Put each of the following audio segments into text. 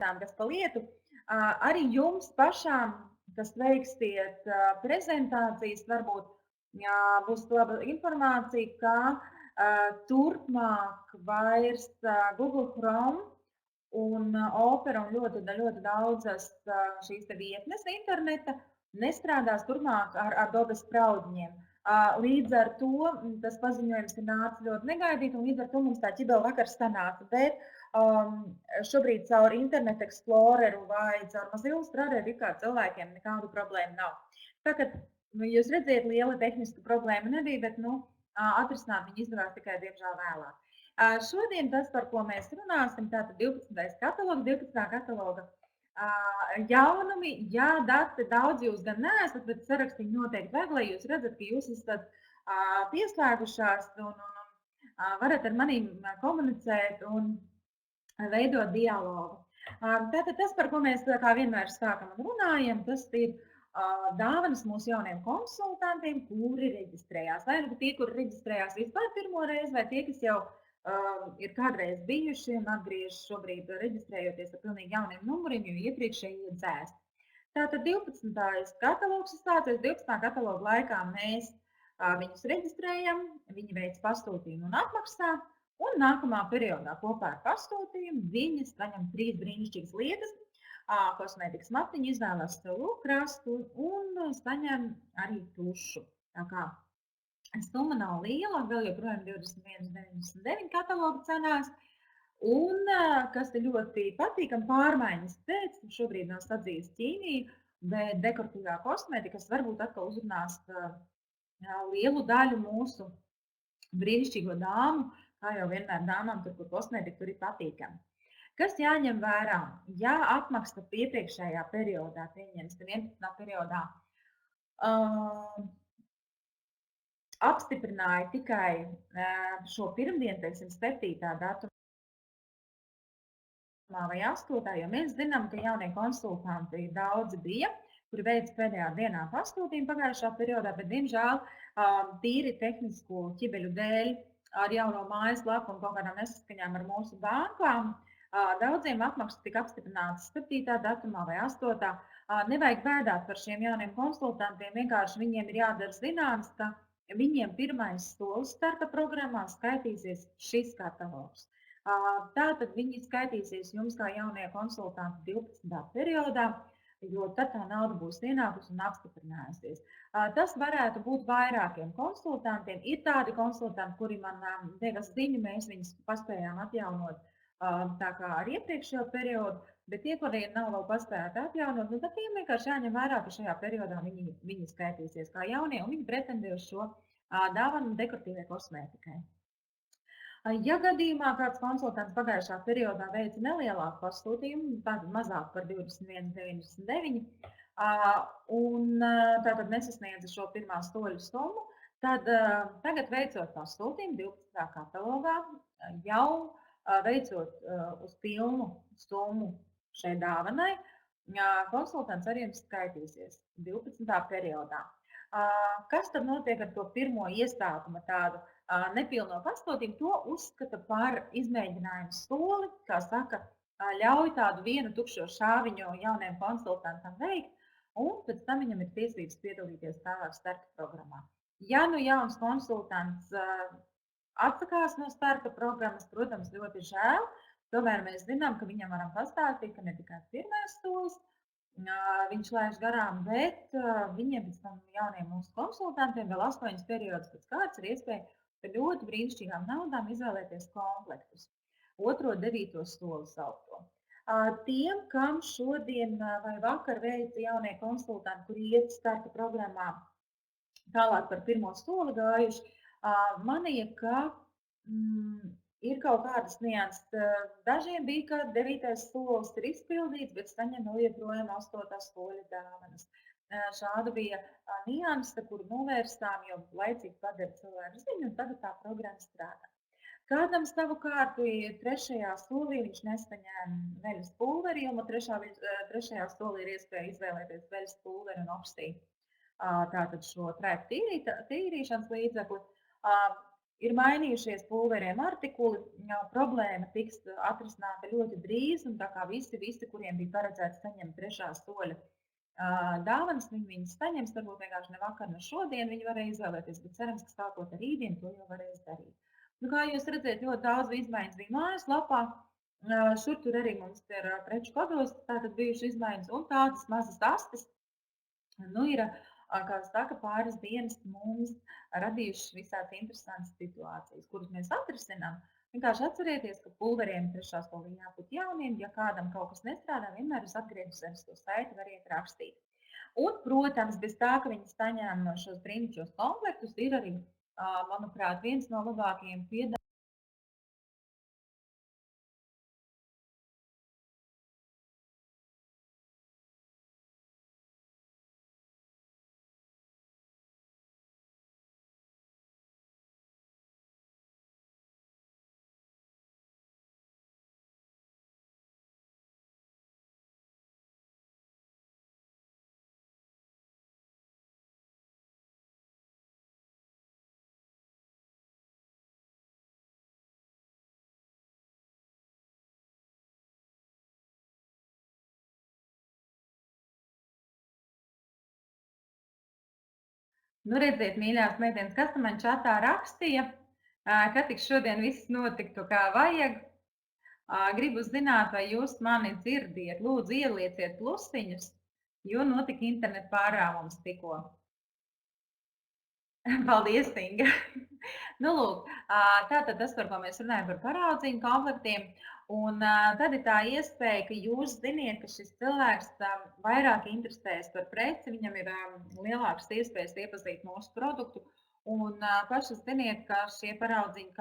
kas pa lietu. Arī jums pašām, kas veiksiet prezentācijas, varbūt būs laba informācija, ka turpmāk vairs Google Chrome un Opera un ļoti daudzas šīs vietnes interneta nestrādās turpmāk ar Adobe spraudņiem. Līdz ar to tas paziņojums ir nācis ļoti negaidīt, un līdz ar to mums tā ķibela vakar sanāca. Bet šobrīd caur Internet Exploreru vai caur Mozilla strādāt kā cilvēkiem nekādu problēmu nav. Tā kā jūs redziet, liela tehniska problēma nebija, bet atrisināt viņu izdevās tikai diemžēl vēlāk. Šodien tas, par ko mēs runāsim, tātad 12. katalogs, 12. kataloga jaunumi. Jā, dati daudz jūs gan neesat, bet sarakstiņi noteikti vajag, lai jūs redzat, ka jūs esat pieslēgušās un varat ar manīm komunicēt un veidot dialogu. Tātad tas, par ko mēs kā vienmēr sākam un runājam, tas ir dāvanas mūsu jauniem konsultantiem, kuri reģistrējās. Vai nu tie, kuri reģistrējās vispār pirmo reizi, vai tie, kas jau ir kādreiz bijuši un atgriežas šobrīd reģistrējoties ar pilnīgi jauniem numuriem, jo iepriekšēji dzēst. Tātad 12. katalogs sācies, 12. kataloga laikā mēs viņus reģistrējam, viņi veic pasūtījumu un atmaksā, un nākamā periodā kopā ar pasūtījumu viņi saņem 3 brīnišķīgas lietas. Kosmētikas matiņu izvēlās sev krastu un saņem arī tušu. Tā kā summa nav liela, vēl joprojām 21,99 kataloga cenās. Un, kas ir ļoti patīkami, pārmaiņas pēc, šobrīd nav sadzīves ķīmija, bet dekoratīvā kosmētika, kas varbūt atkal uzrunās lielu daļu mūsu brīnišķīgo dāmu, kā jau vienmēr dāmām, tur, kur kosmētika, tur ir patīkami. Kas jāņem vērā? Ja atmaksta iepriekšējā periodā, pieņems 11. periodā, apstiprināja tikai šo pirmdienu, teiksim, 7. datumā vai 8. Jo mēs zinām, ka jaunie konsultanti daudzi bija, kuri veica pēdējā dienā pasūtījumu pagājušā periodā, bet, diemžēl, tīri tehnisku ķibeļu dēļ ar jauno mājaslapu un kaut kādām nesaskaņām ar mūsu bankām, daudziem apmaksas tika apstiprinātas 7. datumā vai 8. Nevajag bēdāt par šiem jauniem konsultantiem, vienkārši viņiem ir jādara zināms, ka viņiem pirmais solis starta programmā skaitīsies šis katalogs. Tātad viņi skaitīsies jums kā jaunie konsultanti 12. periodā, jo tad tā nauda būs ienākusi un apstiprinājusies. Tas varētu būt vairākiem konsultantiem. Ir tādi konsultanti, kuri man deva ziņu, mēs viņus paspējām atjaunot tā kā ar iepriekšējo periodu, bet tie, kuriem nav vēl paspēti atjaunot, tad tiem vienkārši jāņem vērā, ka šajā periodā viņi skaitīsies kā jaunie un viņi pretendē uz šo dāvanu dekoratīvai kosmētikai. Ja gadījumā kāds konsultants pagājušā periodā veica nelielāku pasūtījumu, tātad mazāk par 21,99, un tātad nesasniedza šo pirmā soļu summu, tad tagad veicot pasūtījumu 12. katalogā, jau veicot uz pilnu summu šai dāvanai, konsultants arī jums skaitīsies 12. periodā. Kas tad notiek ar to pirmo iesākuma tādu nepilno pasūtījumu? To uzskata par izmēģinājumu soli, kā saka, ļauj tādu vienu tukšo šāviņu jauniem konsultantam veikt, un pēc tam viņam ir tiesības piedalīties tālāk starta programmā. Ja nu jauns konsultants atsakās no starta programmas, protams, ļoti žēl, tomēr mēs zinām, ka viņam varam pastāstīt, ka ne tikai pirmais solis viņš laiž garām, bet viņiem pēc tam jauniem mūsu konsultantiem vēl 8 periodus pēc kāds ir iespēja par ļoti brīnišķīgām naudām izvēlēties komplektus. 2. 9. soli saukto. Tiem, kam šodien vai vakar veica jaunie konsultanti, kuri iet starta programmā tālāk par pirmo soli gājuši, manīja, ka ir kaut kādas nianses. Dažiem bija, ka 9. solis ir izpildīts, bet saņem vēl joprojām 8. soļa dāvanas. Šāda bija nianse, kuru novērstām, jo laicīgi padara cilvēku ziņu, un tagad tā programma strādā. Kādam savukārt 3. solī viņš nesaņēma veļas pulveri, jo 3. solī ir iespēja izvēlēties veļas pulveri un opstīt tātad šo trēku tīrīšanas līdzekli. ir mainījušies pulveriem artikuli, problēma tiks atrisināta ļoti drīz, un tā kā visi, kuriem bija paredzēts saņemt trešā soļa dāvanas, viņi viņas saņems, varbūt vienkārši ne vakar, ne šodien viņi varēja izvēlēties, bet cerams, ka sākot ar rītdien to jau varēs darīt. Nu, kā jūs redzat, ļoti daudz izmaiņas bija mājaslapā. Šur tur arī mums ir preču kodos tātad bijuši izmaiņas, un tādas mazas astes, nu, ir, kā saka, pāris dienas mums radījušas visādas interesantas situācijas, kuras mēs atrisinām. Vienkārši atcerieties, ka pulveriem trešā solī jābūt jauniem. Ja kādam kaut kas nestrādā, vienmēr uz atgriezusies to saiti variet rakstīt. Un, protams, bez tā, ka viņi saņem šos brīnišķos komplektus, ir arī, manuprāt, viens no labākajiem piedāvājumiem. Nu, redziet, mīļās meitenes, kas man čatā rakstīja, ka tik šodien viss notiktu kā vajag. Gribu zināt, vai jūs mani dzirdiet. Lūdzu, ielieciet plusiņus, jo notika internetu pārāvums tikko. Paldies, Inga! Nu, lūk, tātad tas, par ko mēs runājam, par paraudziņu komplektiem. Un tad ir tā iespēja, ka jūs ziniet, ka šis cilvēks vairāk interesēs par preci, viņam ir lielākas iespējas iepazīt mūsu produktu. Un paši ziniet, ka šie paraudziņi,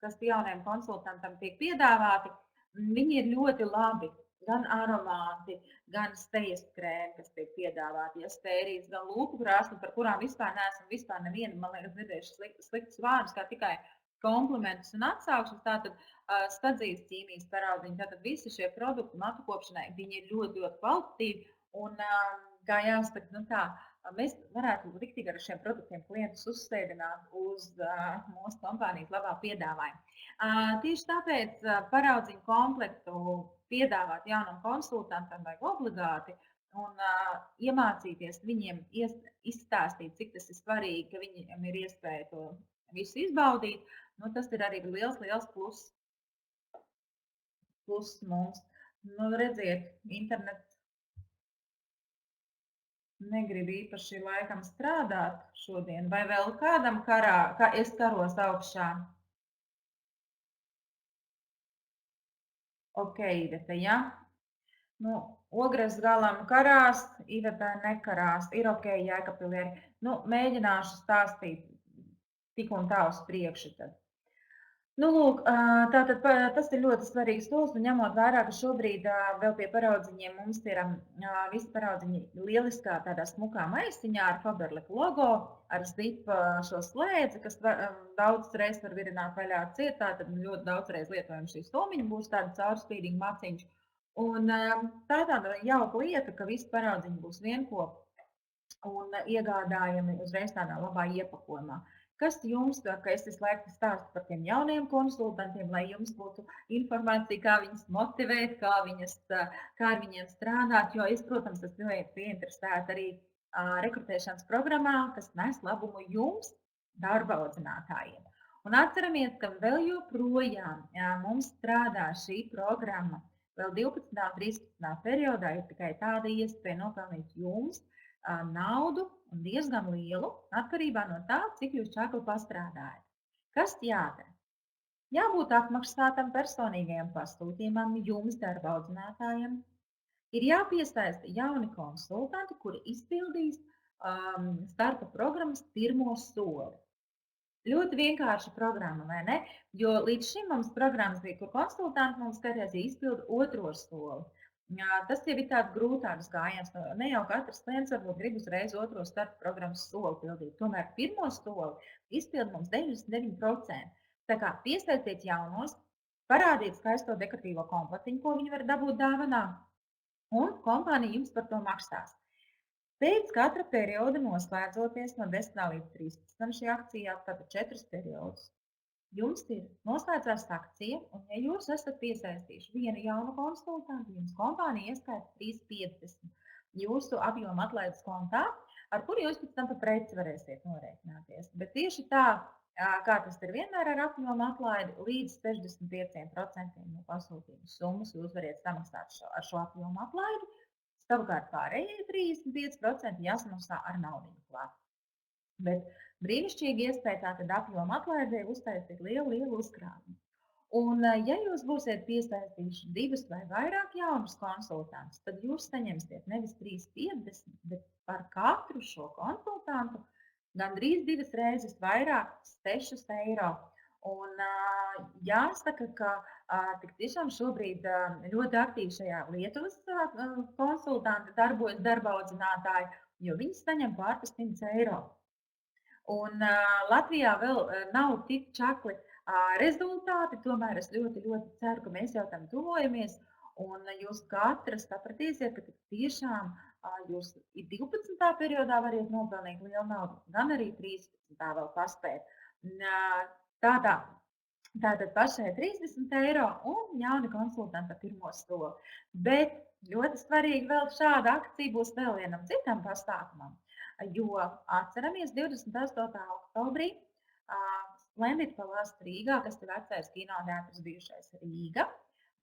kas jauniem konsultantam tiek piedāvāti, viņi ir ļoti labi. Gan aromāti, gan stejas krēmi, kas tiek piedāvāti, ja stērijas, gan lūpu krāsni, par kurām vispār neesam vispār nevienu, man liekas, dzirdējuši sliktus vārdus, kā tikai komplimentus un atsauksmes. Tātad stadzīs ķīmijas paraudziņi, tātad visi šie produkti matu kopšanai, viņi ir ļoti, ļoti kvalitatīvi. Un, kā jāsaka, nu tā, mēs varētu riktīgi ar šiem produktiem klientus uzsēdināt uz mūsu kompānijas labā piedāvājumu. Tieši tāpēc paraudziņu komplektu piedāvāt jaunam konsultantam vajag obligāti un iemācīties viņiem izstāstīt, cik tas ir svarīgi, ka viņiem ir iespēja to visu izbaudīt. Nu, tas ir arī liels plus mums. Nu, redziet, internets negrib īpaši laikam strādāt šodien, vai vēl kādam kā es karos augšā. Ok, Iveta, ja? Nu, Ogres galam karās, Iveta nekarās. Ir ok, Jēkabpilieri. Nu, mēģināšu stāstīt tik un tā uz priekšu tad. Nu, lūk, tātad tas ir ļoti svarīgs solis, un ņemot vērā, ka šobrīd vēl pie paraudziņiem mums ir visi paraudziņi lieliskā tādā smukā maisiņā ar Faberlic logo, ar zip šo slēdzi, kas daudz reiz var virināt vaļā ciet, tātad ļoti daudz reiz lietojam šī somiņa, būs tāda caurspīdīga maciņš. Un tā ir tāda jauka lieta, ka visi paraudziņi būs vienkopi un iegādājami uzreiz tādā labā iepakojumā. Kas jums, ka es visu laiku stāstu par tiem jauniem konsultantiem, lai jums būtu informācija, kā viņus motivēt, kā ar viņiem strādāt, jo es, protams, esmu ieinteresēta arī rekrutēšanas programmā, kas nes labumu jums, darba audzinātājiem. Un atceramies, ka vēl joprojām mums strādā šī programma. Vēl 12. un 13. periodā ir tikai tāda iespēja nopelnīt jums naudu un diezgan lielu, atkarībā no tā, cik jūs čakli pastrādājat. Kas jādara? Jābūt apmaksātam personīgajam pasūtījumam jums, darba audzinātājiem. Ir jāpiesaista jauni konsultanti, kuri izpildīs starta programmas pirmo soli. Ļoti vienkārša programma, vai ne? Jo līdz šim mums programmas bija, kur konsultanti mums skatījās, ja izpilda otro soli. Tas jau ir tāds grūtāks gājiens. Ne jau katrs klients varbūt grib uzreiz otro starta programmas soli pildīt. Tomēr pirmo soli izpild mums 99%. Tā kā piesaistiet jaunos, parādiet skaisto dekoratīvo komplektiņu, ko viņi var dabūt dāvanā, un kompānija jums par to maksās. Pēc katra perioda noslēdzoties no 10. līdz 13. šī akcija, tātad 4 periodus, jums ir noslēdzās akcija, un ja jūs esat piesaistījuši vienu jaunu konsultantu, jums kompānija ieskaita 3,50 jūsu apjoma atlaides kontā, ar kuru jūs pēc tam pa preci varēsiet norēķināties. Bet tieši tā, kā tas ir vienmēr ar apjoma atlaidi, līdz 65% no pasūtījuma summas jūs variet samaksāt ar šo apjoma atlaidi. Savukārt pārējie 35% jāsamaksā ar naudiņu klāt. Bet brīnišķīgi iespēja tātad apjoma atlaidē uztaisīt lielu uzkrājumu. Un, ja jūs būsiet piesaistījuši 2 vai vairāk jaunus konsultantus, tad jūs saņemsiet nevis 3,50, bet par katru šo konsultantu gandrīz 2 reizes vairāk 6 eiro. Un jāsaka, ka tik tiešām šobrīd ļoti aktīvi šajā Lietuvas konsultanti darbojas darba audzinātāji, jo viņi saņem pār 100 eiro. Un Latvijā vēl nav tik čakli rezultāti, tomēr es ļoti ceru, ka mēs jau tam tuvojamies. Un jūs katrs sapratīsiet, ka tiešām jūs 12. periodā variet nopelnīt lielu naudu, gan arī 13. vēl paspēt. Tātad pašai 30 eiro un jauni konsultanti ar pirmo soli. Bet ļoti svarīgi vēl šāda akcija būs vēl vienam citam pasākumam, jo atceramies 28. oktobrī Splendid Palace Rīgā, kas ir vecais kinoteātris bijušais Rīga,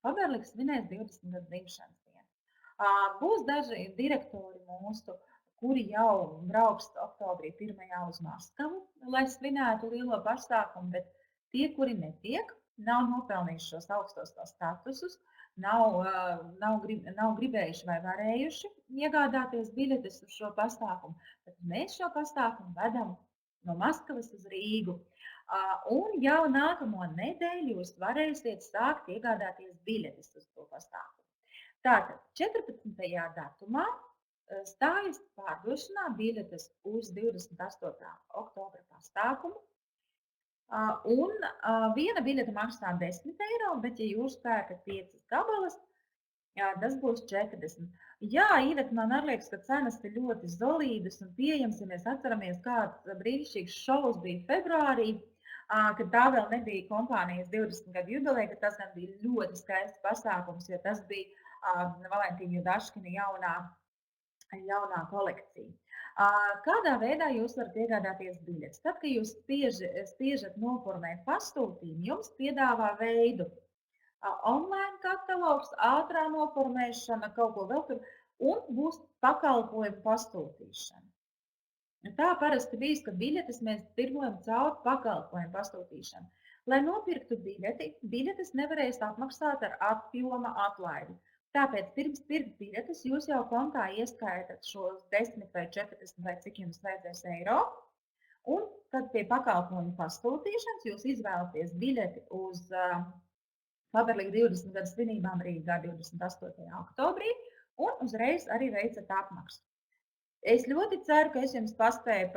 Faberliks svinēs 20 gadu dzimšanas dienu. Būs daži direktori mūsu, kuri jau brauks oktobrī 1. uz Maskavu, lai svinētu lielo pasākumu, bet tie, kuri netiek, nav nopelnījuši šos augstos statusus, nav gribējuši vai varējuši iegādāties biļetes uz šo pasākumu, tad mēs šo pasākumu vedam no Maskavas uz Rīgu. Un jau nākamo nedēļu jūs varēsiet sākt iegādāties biļetes uz to pasākumu. Tātad 14. datumā stājas pārdošanā biļetes uz 28. oktobra pasākumu. Un viena biļete maksā 10 eiro, bet ja jūs pērkat 5 gabalas, tas būs 40. Jā, Iveta, man arī liekas, ka cenas ir ļoti solīdas un pieejamas, ja mēs atceramies, kāds brīnišķīgs šovs bija februārī, kad tā vēl nebija kompānijas 20 gadu jubileja, ka tas gan bija ļoti skaists pasākums, jo tas bija Valentīna Judaškina jaunā kolekcija. Kādā veidā jūs varat iegādāties biļetes? Tad, kad jūs spiežat noformēt pasūtījumu, jums piedāvā veidu online katalogs, ātrā noformēšana, kaut ko vēl tur, un būs pakalpojumu pasūtīšana. Tā parasti bijis, ka biļetes mēs tirgojam caur pakalpojumu pasūtīšanu. Lai nopirktu biļetes nevarēs apmaksāt ar apjoma atlaidi. Tāpēc pirms pirkt biļetes jūs jau kontā ieskaitat šos 10 vai 40 vai cik jums vajadzēs eiro. Un tad pie pakalpojumu pasūtīšanas jūs izvēlaties biļeti uz Faberliga 20 gadu svinībām Rīgā 28. oktobrī un uzreiz arī veicat apmaksu. Es ļoti ceru, ka es jums paspēju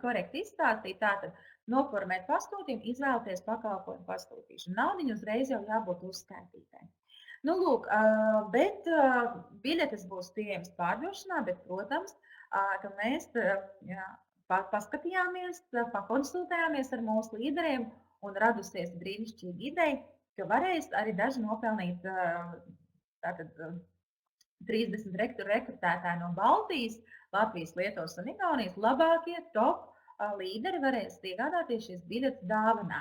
korekti izstāstīt. Tātad noformēt pasūtījumu, izvēlēties pakalpojumu pasūtīšanu. Naudiņu uzreiz jau jābūt uzskaitītai. Nu, lūk, bet biļetes būs pieejamas pārdošanā, bet, protams, ka mēs paskatījāmies, pakonsultējāmies ar mūsu līderiem un radusies brīnišķīga ideja, ka varēs arī daži nopelnīt tātad 30 rekrutētāji no Baltijas, Latvijas, Lietuvas un Igaunijas labākie top līderi varēs iegādāties šīs biļetes dāvanā.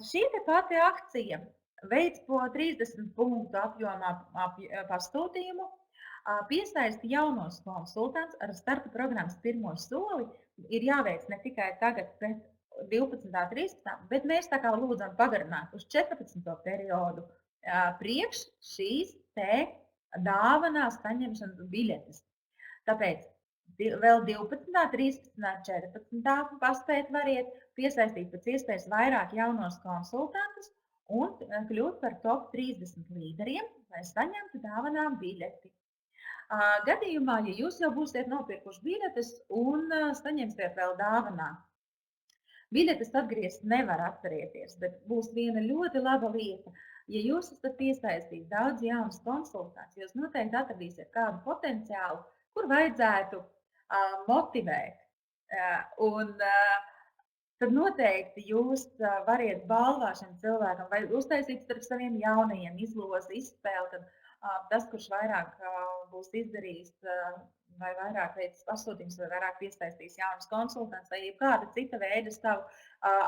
Šī te pati akcija veids po 30 punktu apjomā pasūtījumu, piesaisti jaunos konsultants ar starta programmas pirmo soli. Ir jāveic ne tikai tagad pret 12. 13. bet mēs tā kā lūdzam pagarināt uz 14. periodu priekš šīs te dāvanā saņemšanas biļetes. Tāpēc vēl 12., 13., 14. paspēt variet piesaistīt pēc iespējas vairāk jaunos konsultantus un kļūt par top 30 līderiem, lai saņemtu dāvanā biļeti. Gadījumā, ja jūs jau būsiet nopirkuši biļetes un saņemsiet vēl dāvanā, biļetes atgriezt nevar atcerieties, bet būs viena ļoti laba lieta. Ja jūs esat piesaistījis daudz jaunas konsultācijas, jūs noteikti atradīsiet kādu potenciālu, kur vajadzētu motivēt. Tad noteikti jūs variet balvā šim cilvēkam vai uztaisīt starp saviem jaunajiem izlozi, izspēli, tad tas, kurš vairāk būs izdarījis vai vairāk veids pasūtījums vai vairāk piesaistīs jaunas konsultants vai kāda cita veida savu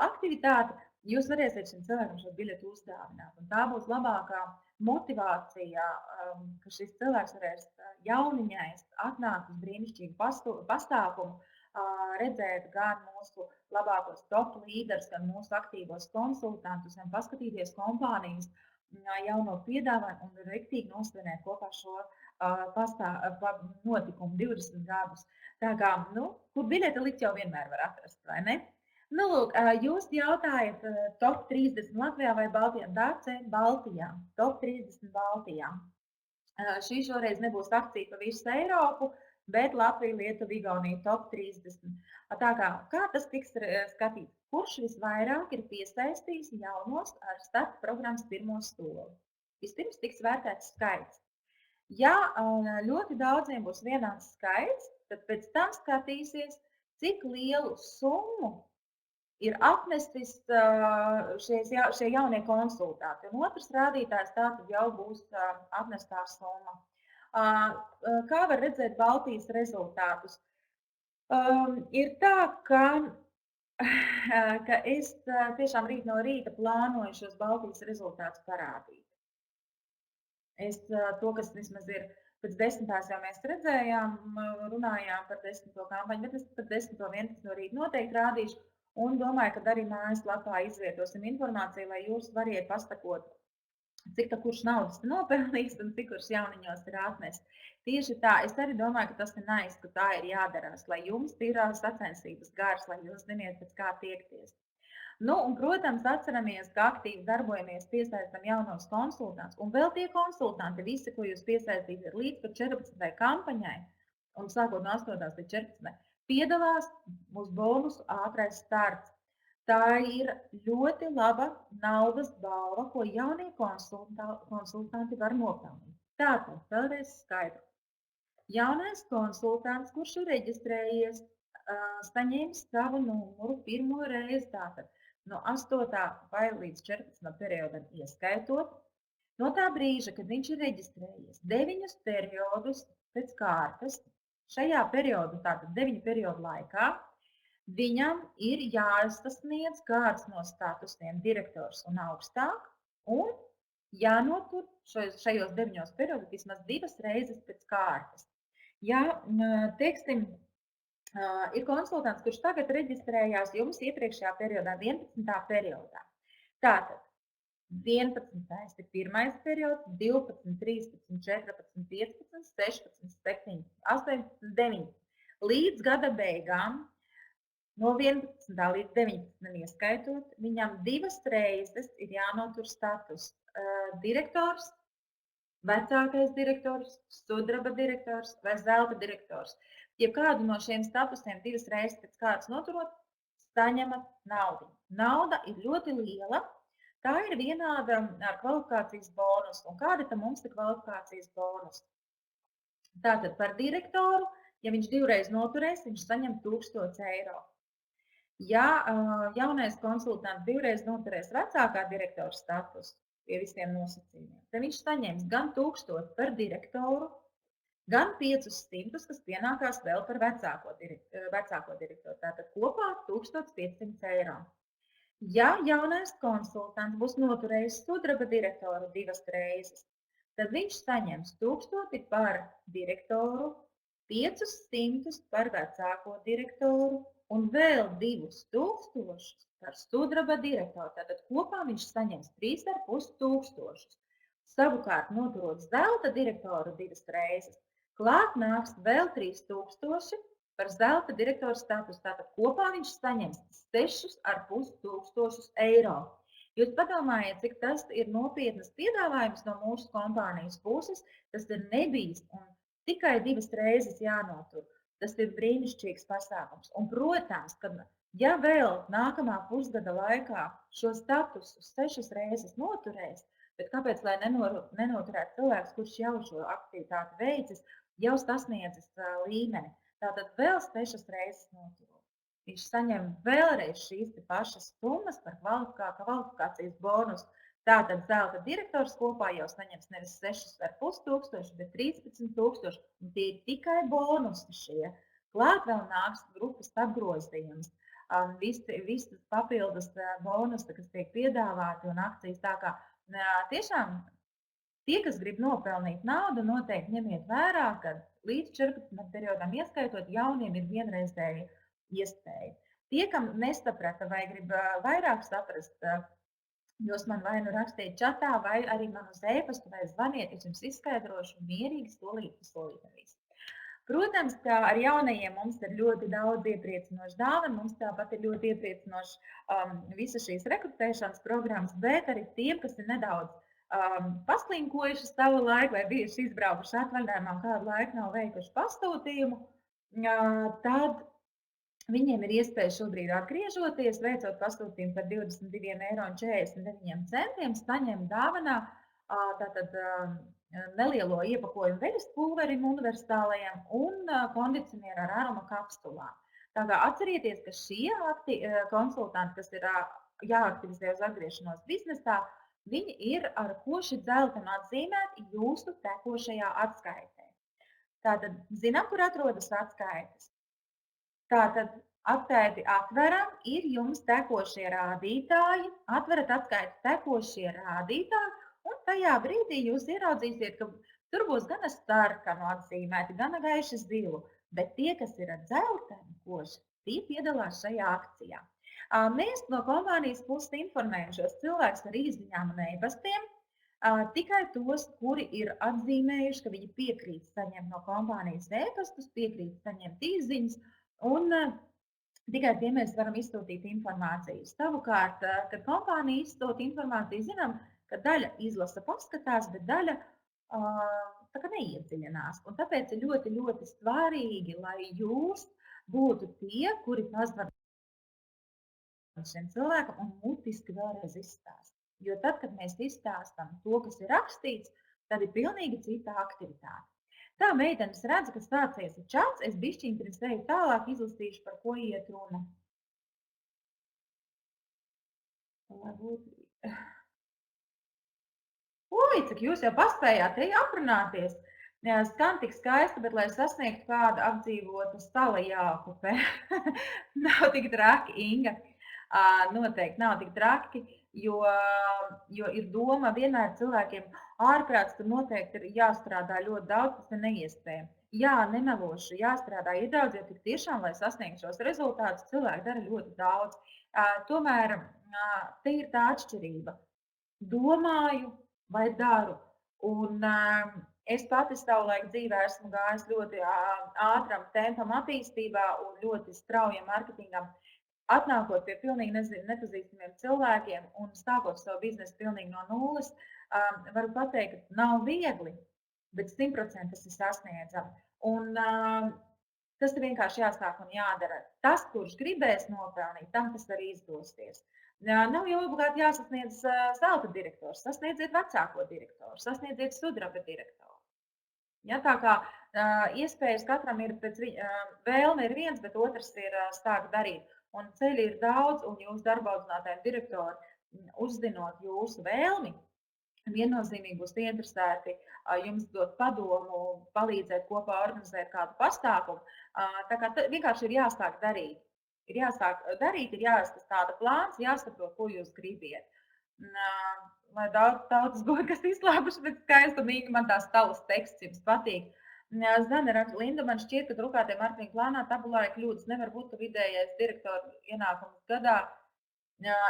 aktivitāti, jūs varēsiet šim cilvēkam šo biļetu uzdāvināt. Un tā būs labākā motivācija, ka šis cilvēks varēs jauniņais atnākt uz brīnišķīgu pasākumu, redzēt gan mūsu labākos top līderus, gan mūsu aktīvos konsultantus, gan paskatīties kompānijas jauno piedāvājumu un riktīgi nosvinēt kopā šo notikumu 20 gadus. Tā kā, kur biļete likt jau vienmēr var atrast, vai ne? Lūk, jūs jautājat top 30 Latvijā vai Baltijā? Dārce, Baltijā. Top 30 Baltijā. Šī šoreiz nebūs akcija pa visu Eiropu, bet Latvija, Lietuva, Igaunija top 30. Tā kā tas tiks skatīts? Kurš visvairāk ir piesaistījis jaunos ar starta programmas pirmo soli? Vispirms tiks vērtēts skaits. Ja ļoti daudziem būs vienāds skaits, tad pēc tam skatīsies, cik lielu summu ir atnestis šie jaunie konsultāti. Un otrs rādītājs tātad jau būs atnestā summa. Kā var redzēt Baltijas rezultātus? Ir tā, ka es tiešām rīt no rīta plānoju šos Baltijas rezultātus parādīt. To, kas vismaz ir pēc 10. jau mēs redzējām, runājām par 10. kampaņu, bet es par 10. 11. no rīta noteikti rādīšu. Un domāju, ka arī mājaslapā izvietosim informāciju, lai jūs variet pastakot, cik kurš naudas nopelnīs un cik kurš jauniņos ir atnests. Tieši tā, es arī domāju, ka tas ir nice, ka tā ir jādarās, lai jums ir sacensības gars, lai jūs ziniet, pēc kā tiekties. Un, protams, atceramies, ka aktīvi darbojamies, piesaistam jaunos konsultantus. Un vēl tie konsultanti, visi, ko jūs piesaistīsiet līdz pat 14. kampaņai, un sākot no 8. līdz 14. piedalās mūsu bonusu ātrais starts. Tā ir ļoti laba naudas balva, ko jaunie konsultanti var nopelnīt. Tātad, vēlreiz skaidru. Jaunais konsultants, kurš ir reģistrējies, saņēmis savu numuru pirmo reizi, tātad no 8. vai līdz 14. periodam ieskaitot, no tā brīža, kad viņš ir reģistrējies 9 periodus pēc kārtas, šajā periodu, tātad 9 periodu laikā, viņam ir jāsasniedz kāds no statusiem direktors un augstāk, un jānotur šajos 9 periodos vismaz 2 reizes pēc kārtas. Ja, teiksim, ir konsultants, kurš tagad reģistrējās jums iepriekšējā periodā, 11. periodā. Tātad 11. ir pirmais periods, 12, 13, 14, 15, 16, 17, 18, 19. Līdz gada beigām, no 11. līdz 19. ieskaitot, viņam 2 reizes ir jānotur status direktors, vecākais direktors, sudraba direktors vai zelta direktors. Ja kādu no šiem statusiem 2 reizes pēc kārtas noturot, saņemat naudu. Nauda ir ļoti liela. Tā ir vienāda ar kvalifikācijas bonusu. Un kāda tam mums ir kvalifikācijas bonus? Tātad par direktoru, ja viņš 2 reizes noturēs, viņš saņem 1000 eiro. Ja jaunais konsultants 2 reizes noturēs vecākā direktora statusu pie visiem nosacījumiem, tad viņš saņems gan 1000 par direktoru, gan 500, kas pienākās vēl par vecāko direktoru. Tātad kopā 1500 eiro. Ja jaunais konsultants būs noturējis sudraba direktoru 2 reizes, tad viņš saņems 1000 par direktoru, 500 par vecāko direktoru un vēl 2000 par sudraba direktoru. Tātad kopā viņš saņems 3500. Savukārt, noturot zelta direktoru 2 reizes, klāt nāks vēl 3000 par zelta direktora statusu. Tātad kopā viņš saņems 6500 eiro. Jūs padomājiet, cik tas ir nopietnas piedāvājums no mūsu kompānijas puses. Tas ir nebijis un tikai 2 reizes jānotur. Tas ir brīnišķīgs pasākums. Un, protams, ka ja vēl nākamā pusgada laikā šo statusu 6 reizes noturēs, Bet kāpēc, lai nenoturētu cilvēks, kurš jau šo aktivitāti veicis, jau sasniedzis līmeni? Tātad vēl 6 reizes noturot. Viņš saņem vēlreiz šīs pašas summas par kvalifikācijas bonusu. Tātad zelta direktors kopā jau saņems nevis 6,5 tūkstoši, bet 13 tūkstoši. Un tie ir tikai bonusi šie. Klāt vēl nāks grupas apgrozījums. Visas papildus bonusi, kas tiek piedāvāti un akcijas. Tā kā tiešām tie, kas grib nopelnīt naudu, noteikti ņemiet vērā, ka līdz 14 periodam ieskaitot jauniem ir vienreizēja iespēja. Tie, kam nesaprata vai grib vairāk saprast, jūs man vai nu rakstiet čatā, vai arī man uz e-pastu, vai zvaniet, es jums izskaidrošu mierīgi solīt pa solītavīs. Protams, ka ar jaunajiem mums ir ļoti daudz iepriecinošu dāvanu, mums tāpat ir ļoti iepriecinoši visas šīs rekrutēšanas programmas, bet arī tiem, kas ir nedaudz paslinkojuši savu laiku vai bijuši izbraukuši atvaļinājumā, kādu laiku nav veikuši pasūtījumu, tad viņiem ir iespēja šobrīd atgriežoties, veicot pasūtījumu par 22,49 €, saņemt dāvanā tātad nelielo iepakojumu veļas pulverim universālajam un kondicionieru ar aroma kapsulām. Tā kā atcerieties, ka šie konsultanti, kas ir jāaktivizē uz atgriešanos biznesā, viņi ir ar koši dzeltenu atzīmēti jūsu tekošajā atskaitē. Tātad zinām, kur atrodas atskaites. Tātad atskaiti atveram, ir jums tekošie rādītāji, atverat atskaiti tekošie rādītāji, un tajā brīdī jūs ieraudzīsiet, ka tur būs gana sarkanu atzīmēti, gana gaiši zilu, bet tie, kas ir ar dzeltenu koši, tie piedalās šajā akcijā. Mēs no kompānijas puses informējam šos cilvēkus ar īsziņām un e-pastiem, tikai tos, kuri ir atzīmējuši, ka viņi piekrīt saņemt no kompānijas e-pastus, piekrīt saņemt īsziņas, un tikai tiem mēs varam izsūtīt informāciju. Savukārt, kad kompānija izsūta informāciju, zinām, ka daļa izlasa paskatās, bet daļa tā kā neiedziļinās. Un tāpēc ir ļoti, ļoti svarīgi, lai jūs būtu tie, kuri pazvana šiem cilvēkam un mutiski vēlreiz izstāst. Jo tad, kad mēs izstāstam to, kas ir rakstīts, tad ir pilnīgi cita aktivitāte. Tā meitenes redz, ka sācies ir čats, es bišķiņ pirms eju tālāk izlasīšu, par ko iet runa. Oi, cik jūs jau paspējāt te aprunāties. Skan tik skaisti, bet lai sasniegtu kādu apdzīvotu sala jākupē. Nav tik traki, Inga. Noteikti nav tik traki, jo ir doma vienmēr cilvēkiem ārprāts, ka noteikti ir jāstrādā ļoti daudz, tas ir neiespējami. Jā, nemelošu, jāstrādā ir daudz, jo tik tiešām, lai sasniegtu šos rezultātus, cilvēki dara ļoti daudz. Tomēr te ir tā atšķirība. Domāju vai daru. Un es pati savulaik dzīvē esmu gājis ļoti ātram tempam attīstībā un ļoti straujam mārketingam. Atnākot pie pilnīgi nepazīstamiem cilvēkiem un sākot savu biznesu pilnīgi no nulles, varu pateikt, ka nav viegli, bet 100% tas ir sasniedzami. Un tas ir vienkārši jāsāk un jādara. Tas, kurš gribēs nopelnīt, tam tas arī izdosies. Nav jau obligāti jāsasniedz zelta direktors, sasniedziet vecāko direktoru, sasniedziet sudraba direktoru. Ja, tā kā iespējas katram ir pēc vēlme ir viens, bet otrs ir sāk darīt. Un ceļi ir daudz, un jūs darbaudzinātājiem direktori, uzzinot jūsu vēlmi, viennozīmīgi būs interesēti jums dot padomu, palīdzēt kopā organizēt kādu pasākumu. Tā kā vienkārši ir jāsāk darīt. Ir jāsāk darīt, ir jāsastāda plāns, jāsaprot, ko jūs gribiet. Lai daudz būtu, kas izslāpuši, bet skaistumīgi man tās talas teksts jums patīk. Zana raksta, Linda, man šķiet, ka drukātie mārketinga plānā tabulā ir kļūdas. Nevar būt, ka vidējais direktora ienākums gadā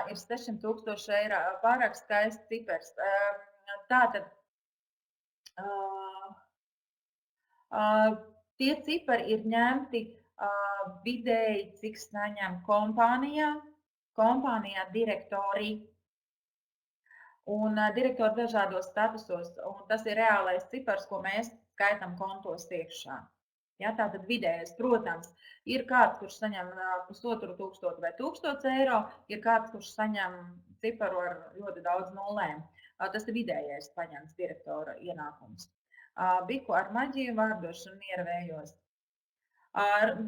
ir 600 000 eiro. Pārāk skaists cipars. Tātad tie cipari ir ņemti vidēji, cik saņem kompānijā direktori. Un direktori dažādos statusos. Un tas ir reālais cipars, ko mēs skaitam kontos iekšā. Ja, tātad vidējais, protams, ir kāds, kurš saņem 1,500 vai 1,000 eiro, ir kāds, kurš saņem ciparu ar ļoti daudz nulēm. Tas ir vidējais paņemts direktora ienākums. Biku ar maģiju, vārdošanu, miera vējos.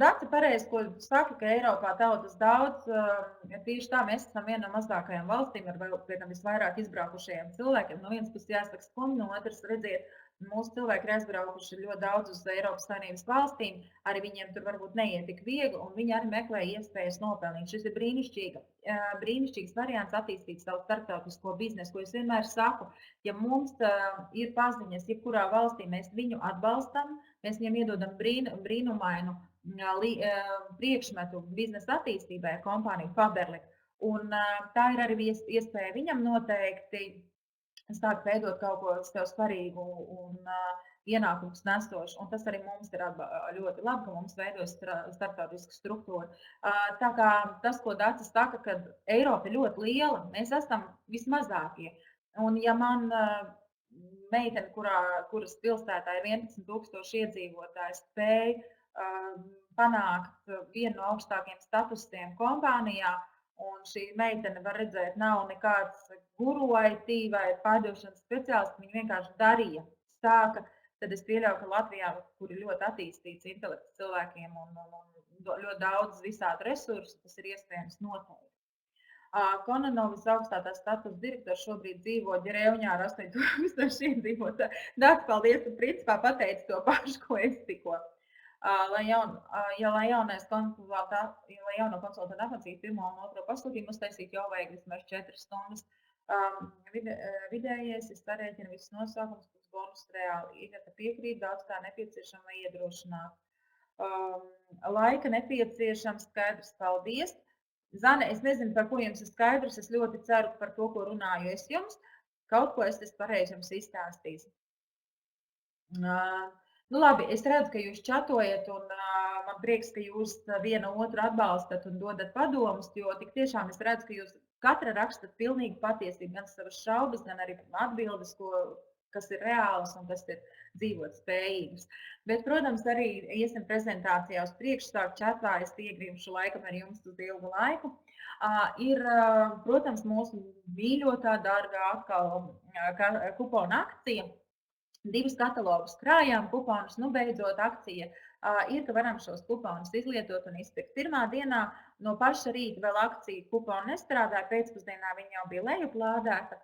Dati pareizi, ko saka, ka Eiropā tautas daudz, tieši tā mēs esam viena no mazākajām valstīm ar pie tam visvairāk izbraukušajiem cilvēkiem. No vienas puses jāsaka skumji, no otras redziet, mūsu cilvēki ir aizbraukuši ļoti daudz uz Eiropas Savienības valstīm, arī viņiem tur varbūt neiet tik viegli, un viņi arī meklē iespējas nopelnīt. Šis ir brīnišķīgs variants attīstīt savu starptautisko biznesu, ko es vienmēr saku, ja mums ir paziņas, jebkurā valstī mēs viņu atbalstam, mēs viņiem iedodam brīnumainu priekšmetu biznesa attīstībai, kompāniju Faberlic. Un tā ir arī iespēja viņam noteikti sākt veidot kaut ko sev svarīgu un ienākumus nesošu. Un tas arī mums ir ļoti labi, ka mums veidojas starptautiska struktūra. Tā kā tas, ko Dācis saka, ka Eiropa ir ļoti liela, mēs esam vismazākie. Un ja man meitene, kuras pilsētā ir 11,000 iedzīvotāji, spēja panākt vienu no augstākiem statusiem kompānijā, un šī meitene, var redzēt, nav nekāds guru IT vai pārdošanas speciālists, viņa vienkārši darīja, sāka. Tad es pieļauju, ka Latvijā, kur ir ļoti attīstīts intelekts cilvēkiem un ļoti daudz visādu resursu, tas ir iespējams noteikti. Kononovas augstākā status direktors šobrīd dzīvo Ģerevņā ar 8,000 iedzīvotāju. Dāc, paldies, ka principā pateici to pašu, ko es tikko. Lai jauno konsultantu apmācītu pirmo un otro pasūtījumu uztaisīt, jau vajag vismaz 4 stundas. Vidējais ir sarēķina visus nosaukums, kas bonus reāli. Igata piekrīt, daudz kā nepieciešama, lai iedrošinātu. Laika nepieciešams, skaidrs, paldies. Zane, es nezinu, par ko jums ir skaidrs, es ļoti ceru par to, ko runāju es jums. Kaut ko es pareizi jums izstāstīšu. Nu labi, es redzu, ka jūs čatojat, un man prieks, ka jūs vienu otru atbalstat un dodat padomus, jo tik tiešām es redzu, ka jūs katra rakstat pilnīgi patiesību, gan savas šaubas, gan arī atbildes, kas ir reālas un kas ir dzīvot spējīgas. Bet, protams, arī iesim prezentācijā uz priekšu, sāk čatā, es piegrimšu laikam ar jums uz ilgu laiku. Ir, protams, mūsu mīļotā, dārgā atkal kupona akcija. 2 katalogus krājām, kuponus, nu beidzot akcija ir, ka varam šos kuponus izlietot un izpirkt. Pirmā dienā no paša rīta vēl akcija kuponu nestrādāja, pēcpusdienā viņa jau bija lejuplādēta,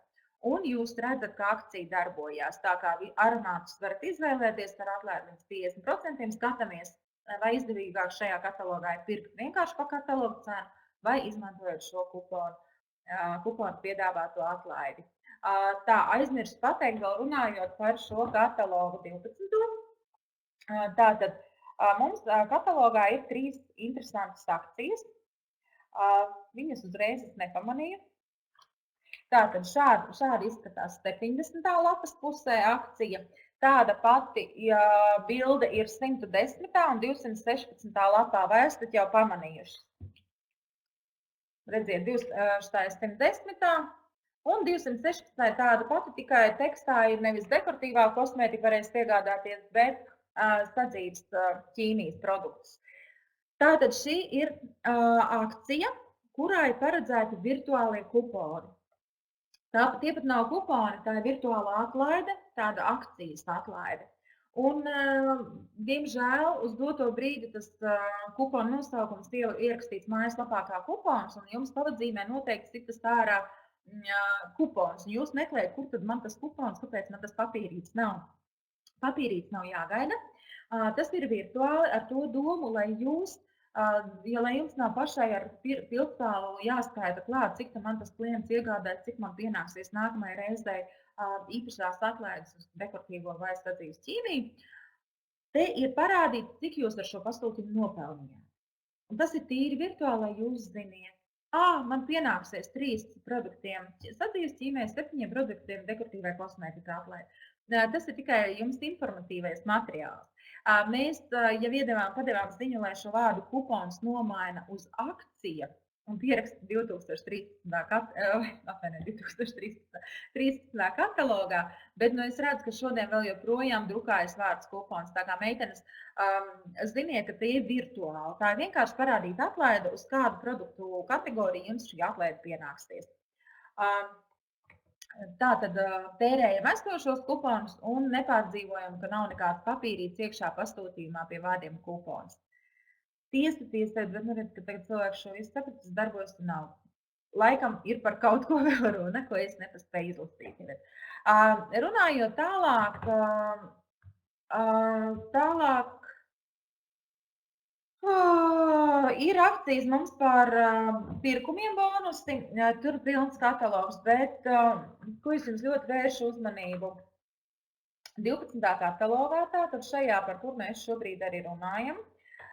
un jūs redzat, ka akcija darbojās. Tā kā aromātus varat izvēlēties par atlaidi līdz 50%, skatāmies, vai izdevīgāk šajā katalogā ir pirkt vienkārši pa katalogu cenu, vai izmantojot šo kuponu piedāvāto atlaidi. Tā, aizmirst pateikt, vēl runājot par šo katalogu 12. Tātad mums katalogā ir 3 interesantas akcijas. Viņas uzreiz es nepamanīju. Tātad šādi izskatās 70. lapas pusē akcija. Tāda pati bilde ir 110. un 216. lapā. Vai esat jau pamanījuši? Redziet, štā ir 110. Un 216. tāda pati, tikai tekstā ir nevis dekoratīvā kosmētika varēs piegādāties, bet sadzīves ķīmijas produktus. Tātad šī ir akcija, kurā ir paredzēti virtuālie kuponi. Tie pat nav kuponi, tā ir virtuālā atlaide, tāda akcijas atlaide. Un, diemžēl, uz doto brīdi tas kuponu nosaukums ierakstīts mājaslapā kā kupons, un jums pavadzīmē noteikti citas ārā kupons. Jūs meklējat, kur tad man tas kupons, kāpēc man tas papīrīts nav. Papīrīts nav jāgaida. Tas ir virtuāli ar to domu, lai jums nav pašai ar pilstālu jāskaita klāt, cik man tas klients iegādājas, cik man pienāksies nākamajai reizei īpašās atlaides uz dekoratīvo vai sadzīves ķīmiju. Te ir parādīts, cik jūs ar šo pasūtījumu nopelnījāt. Un tas ir tīri virtuāli, lai jūs ziniet. Man pienāksies 3 produktiem sadzīves ķīmē, 7 produktiem dekoratīvai kosmētika atlaide. Tas ir tikai jums informatīvais materiāls. Mēs jau padevām ziņu, lai šo vārdu kupons nomaina uz akcija un pieraksta 2013. katalogā, bet es redzu, ka šodien vēl joprojām drukājas vārds kupons. Tā kā meitenes, ziniet, ka tie ir virtuāli. Tā ir vienkārši parādīta atlaide, uz kādu produktu kategoriju jums šī atlaide pienāksies. Tātad tērējam esošos kuponus un nepārdzīvojam, ka nav nekāds papīrīts iekšā pasūtījumā pie vārdiem kupons. Tiesa, bet nu redz, ka tagad cilvēks šo visu saprata, tas darbojas un nav. Laikam ir par kaut ko vēl runa, ko es nepaspēju izlasīt. Runājot tālāk, ir akcijas mums par pirkumiem bonusi, tur pilns katalogs, bet ko es jums ļoti vēršu uzmanību? 12. katalogā, tātad šajā, par kur mēs šobrīd arī runājam.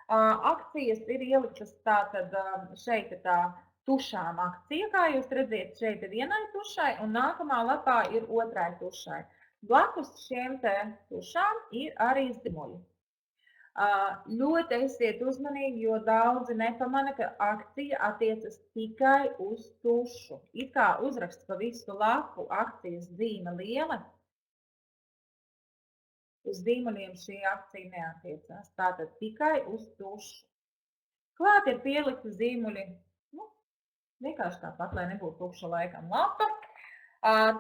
Akcijas ir ieliktas tātad šeit ir tā tušām akcija, kā jūs redziet, šeit ir vienai tušai un nākamā lapā ir otrai tušai. Blakus šiem te tušām ir arī zīmoļi. Ļoti esiet uzmanīgi, jo daudzi nepamana, ka akcija attiecas tikai uz tušu. It kā uzraksts pa visu lapu akcijas zīme liela, uz zīmoļiem šī akcija neatiecās. Tātad tikai uz tušu. Klāt ir pielikti zīmuļi, vienkārši tāpat, lai nebūtu tukša laikam lapa.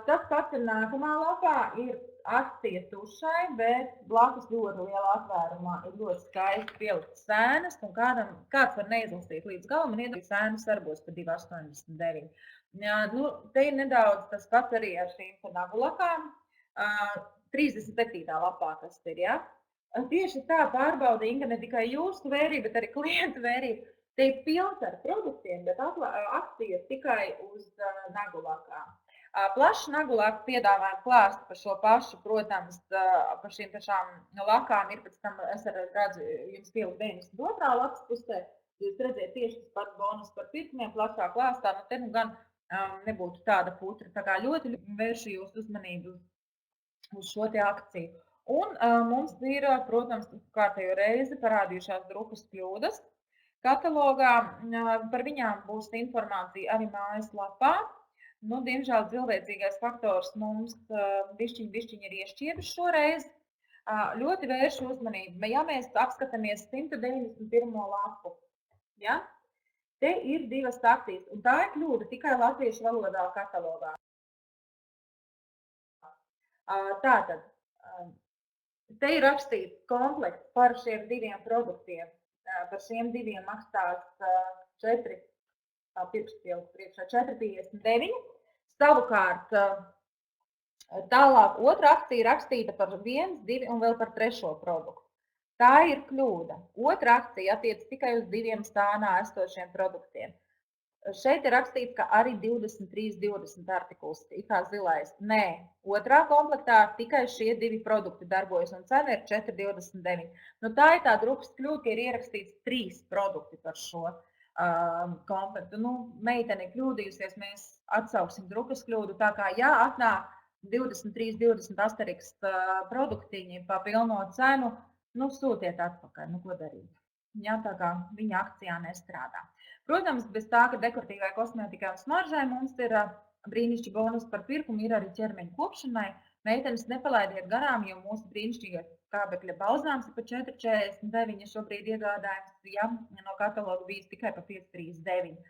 Tas pats ir nākamā lapā, ir akcija tušai, bet blakus ļoti liela atvērumā ir ļoti skaisti pieliktas sēnas, un kāds var neizlasīt līdz galam, un iedomājieties, sēnas arī būs par 2,89. Te ir nedaudz tas pats arī ar šīm nagulakām. 37. lapā tas ir, ja? Tieši tā pārbauda Inga ne tikai jūsu vērību, bet arī klientu vērību. Te ir pilns ar produktiem, bet akcijas tikai uz nagulakām. Plašs nagulāku piedāvājumu klāstu par šo pašu, protams, par šīm pašām lakām ir pēc tam, es arī redzu, jums pielikt 92. lapas pusē, jūs redziet tieši tas pats bonus par pirkumiem plašā klāstā, nu te nu gan nebūtu tāda putra, tā kā ļoti vēršu jūs uzmanību uz šo te akciju. Un mums ir, protams, kārtējo reizi parādījušās drupas kļūdas katalogā, par viņām būs informācija arī mājaslapā. Diemžēl cilvēcīgais faktors mums bišķiņ ir iešķiedis šoreiz. Ļoti vēršu uzmanību. Ja mēs apskatāmies 191. lapu, ja? Te ir divas akcijas, un tā ir kļūda tikai latviešu valodā katalogā. Tātad, te ir rakstīts komplekts par šiem diviem produktiem. Par šiem diviem maksās 4,59. Savukārt, tālāk otra akcija rakstīta par 1, 2 un vēl par trešo produktu. Tā ir kļūda. Otra akcija attiec tikai uz 2 stānā esošiem produktiem. Šeit ir rakstīts, ka arī 23,20 artikuls, kā zilais. Nē, otrā komplektā tikai šie 2 produkti darbojas un cena ir 4,29. Tā ir tā drupas kļūda, ka ir ierakstīts 3 produkti par šo komplektu. Meitene kļūdījusies, mēs atsauksim drupas kļūdu, tā kā atnāk 23,20 asteriks produktiņi pa pilno cenu, sūtiet atpakaļ, ko darīt. Tā kā viņa akcijā nestrādā. Protams, bez tā, ka dekoratīvai kosmētikai un smaržai mums ir brīnišķīgi bonus par pirkumu, ir arī ķermeņa kopšanai. Meitenes nepalaidiet garām, jo mūsu brīnišķīgais skābekļa balzāms ir par 4,49 šobrīd iegādājums, no kataloga bijis tikai par 5,39.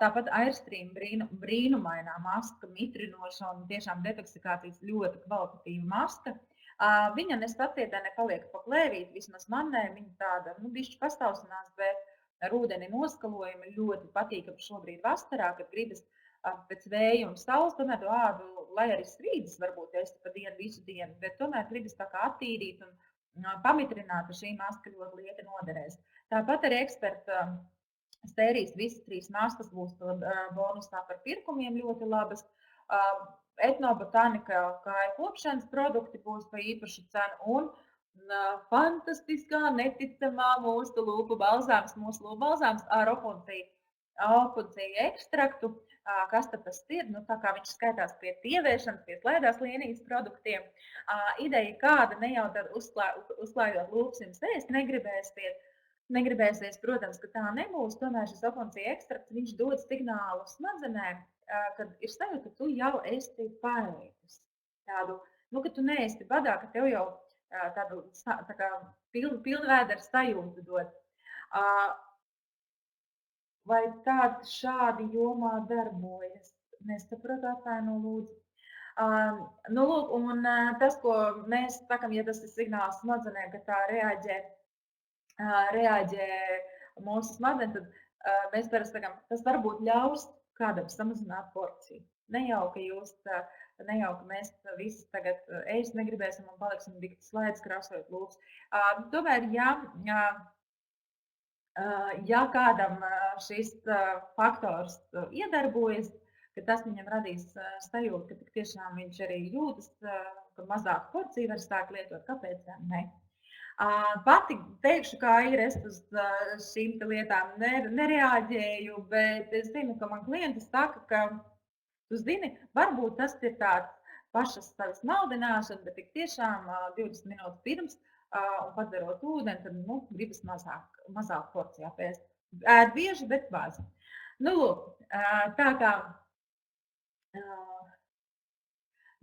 Tāpat Airstream brīnumainā maska, mitrinoša un tiešām detoksikācijas ļoti kvalitatīva maska. Viņa ne stacietē nepaliek pa klēvīt, vismaz mannē, viņa tāda, bišķi pastāvsinās, bet ar ūdeni noskalojumi ļoti patīkami šobrīd vasarā, kad gribas pēc vēja un saules, tomēr to ādu, lai arī strīdas varbūt esi pa dienu visu dienu, bet tomēr gribas tā kā attīrīt un pamitrināt, ka šī maska ļoti lieti noderēs. Tāpat arī eksperta sērijas visas 3 maskas būs bonusā par pirkumiem ļoti labas. Etnobotanika kāja kopšanas produkti būs pa īpašu cenu un fantastiskā, neticamā mūsu lūpu balzāms ar opuncija ekstraktu. Kas tad tas ir? Tā kā viņš skaitās pie tievēršanas, pie slēdās līnijas produktiem. Ideja kāda, ne jau tad uzklājot lūpas jums ēst negribēsies, protams, ka tā nebūs. Tomēr šis opuncija ekstrakts, viņš dod signālu smadzenēm, kad ir sajūta, ka tu jau esi paēdis. Tādu, ka tu neesi badā, ka tev jau tādu tā kā pilnvēdera sajūtu dod. Vai tādi šādi jomā darbojas? Nesaprotu, atvaino lūdzu. Nu, lūk, un tas, ko mēs sakam, ja tas ir signāls smadzenēm, ka tā reaģē mūsu smadzenes, tad mēs parasti sakam, tas varbūt ļaus kādam samazināt porciju. Ne jau, ka mēs visi tagad ēst negribēsim un paliksim dikti slēdz, krāsojot lūpas. Tomēr, ja kādam šis faktors iedarbojas, ka tas viņam radīs sajūtu, ka tik tiešām viņš arī jūtas, ka mazāk porciju var sākt lietot, kāpēc gan ne? Pati teikšu, kā ir, es uz šīm lietām nereaģēju, bet es zinu, ka man klienti saka, ka, tu zini, varbūt tas ir tāds pašas savas maldināšana, bet tik tiešām 20 minūtes pirms un padzerot ūdeni, tad, nu, gribas mazāk porcijā pēst. Ēd bieži, bet maz. Nu, lūk, tā kā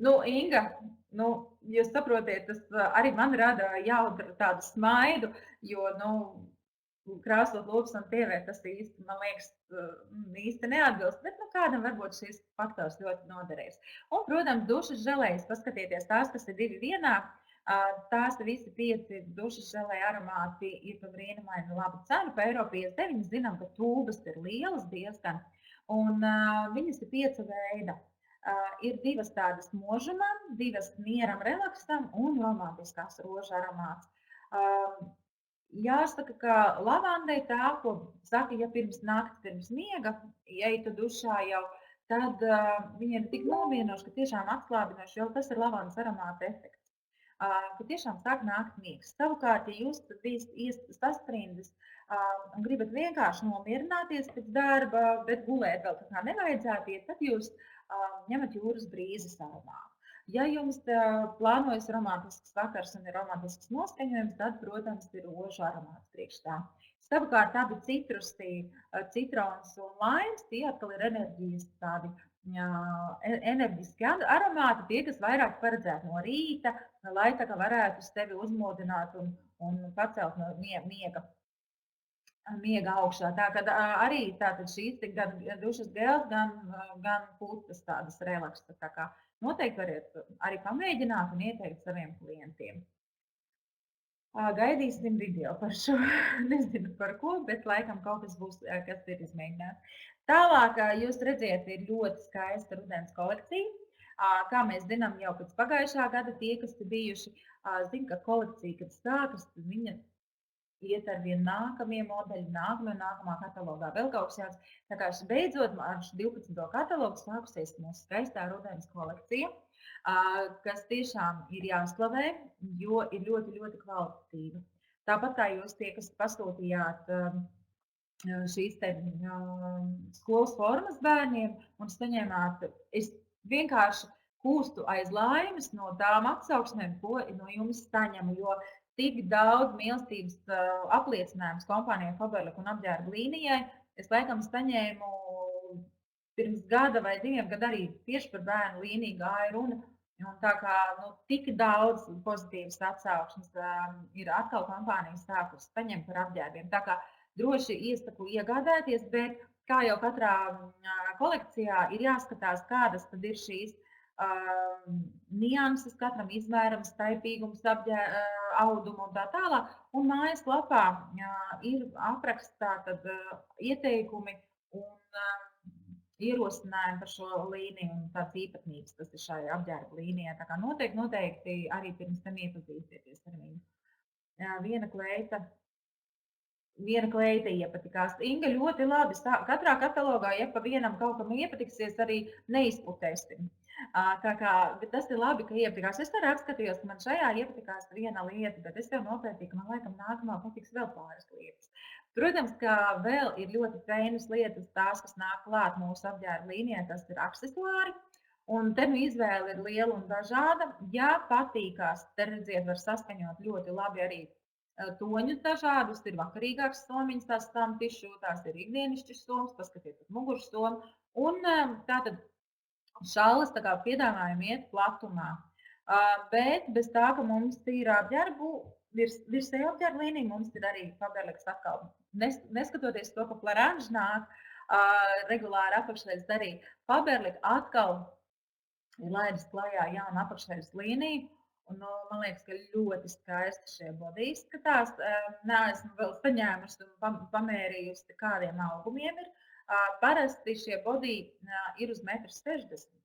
Nu, Inga, nu, jūs saprotiet, tas arī man rada jautru tādu smaidu, jo, nu, krāsot lopas un TV, tas īsti, man liekas, īsti neatbilst, bet, nu, kādam varbūt šis faktors ļoti noderēs. Un, protams, dušas želejas, paskatieties, tās, kas ir 2 vienā, tās visi 5 dušas želeja aromāti ir pa brīnumaini labu cenu, pa eiro 59, zinām, ka tūbas ir lielas diezgan, un viņas ir 5 veida. Ir 2 tādas možumam, 2 mieram, relaksam un romantiskās rožu aromāts. Jāsaka, ka lavanda ir tā, ko saka, ja pirms nakts, pirms miega, ja tu dušā jau, tad viņa ir tik nomierinoša, ka tiešām atslābinoša, jo tas ir lavandas aromāta efekts. Ka tiešām sāk nākt miegs. Savukārt, ja jūs esat sastrindis un gribat vienkārši nomierināties pēc darba, bet gulēt vēl tā kā nevajadzētu iet, tad jūs ņemat jūras brīzes aromātu. Ja jums plānojas romantisks vakars un ir romantisks noskaņojums, tad, protams, ir rožu aromāts priekš tā. Savukārt abi citrusi, citrons un laims, tie atkal ir enerģijas tādi enerģiski aromāti, tie, kas vairāk paredzēti no rīta, lai tā kā varētu sevi uzmodināt un pacelt no miega augšā. Tātad arī šīs gan dušas gels, gan putas tādas relaksa. Tā kā noteikti variet arī pamēģināt un ieteikt saviem klientiem. Gaidīsim video par šo. Nezinu par ko, bet laikam kaut kas būs, kas ir izmēģināts. Tālāk jūs redziet, ir ļoti skaista rudens kolekcija. Kā mēs zinām, jau pēc pagājušā gada tie, kas ir bijuši, zina, ka kolekcija, kad sākas, tad viņa iet ar vien nākamie modeļi, nākamā katalogā vēl kaut kas jāds. Tā kā beidzot ar 12. katalogu sākusies mūsu skaistā rudens kolekcija, kas tiešām ir jāslavē, jo ir ļoti, ļoti kvalitatīva. Tāpat kā jūs tie, kas pasūtījāt šīs te skolas formas bērniem un saņēmāt, es vienkārši kūstu aiz laimes no tām atsauksmēm, ko no jums saņemu, jo tik daudz mīlestības apliecinājums kompānijai Faberlic un apģērba līnijai. Es laikam saņēmu pirms gada vai 2 gadu arī tieši par bērnu līniju gāja runa. Un tā kā tik daudz pozitīvas atsauksmes ir atkal kompānijas sākus saņemt par apģērbiem. Tā kā droši iesaku iegādāties, bet kā jau katrā kolekcijā ir jāskatās, kādas tad ir šīs nianses, katram izmēram, staipīgums, audumu un tā tālāk. Un mājaslapā ir aprakstā tad ieteikumi un ierosinājumi par šo līniju un tāds īpatnības, tas ir šai apģērba līnijā. Tā kā noteikti arī pirms tam iepazīstieties ar viņu. Viena kleita iepatikās. Inga ļoti labi. Katrā katalogā, ja pa vienam kaut kam iepatiksies, arī neizputēsim. Tā kā, bet tas ir labi, ka iepatikās. Es arī atskatījos, ka man šajā iepatikās viena lieta, bet es jau nopētīju, ka man laikam nākamā patiks vēl pāris lietas. Protams, ka vēl ir ļoti feinas lietas, tās, kas nāk klāt mūsu apģērba līnijā, tas ir aksesuāri. Un te izvēle ir liela un dažāda. Ja patīkās, te redziet, var saskaņot ļoti labi arī toņus dažādus, ir vakarīgāks somiņas, tās stamtišu, tās ir ikdienišķis somas, paskatieties muguras somu. Un tātad šallas tā kā piedāvājumi iet platumā. Bet bez tā, ka mums ir apģērbu, virsēju apģērbu līnija, mums ir arī Faberlic atkal. Neskatoties to, ka Flarange nāk regulāri apakšveidus arī, Faberlic atkal ir laidis klajā jaunu apakšveļas līniju. Un, nu, man liekas, ka ļoti skaisti šie bodi izskatās. Neesmu vēl saņēmusi un pamērījusi, kādiem augumiem ir. Parasti šie bodi ir uz 1,60 m.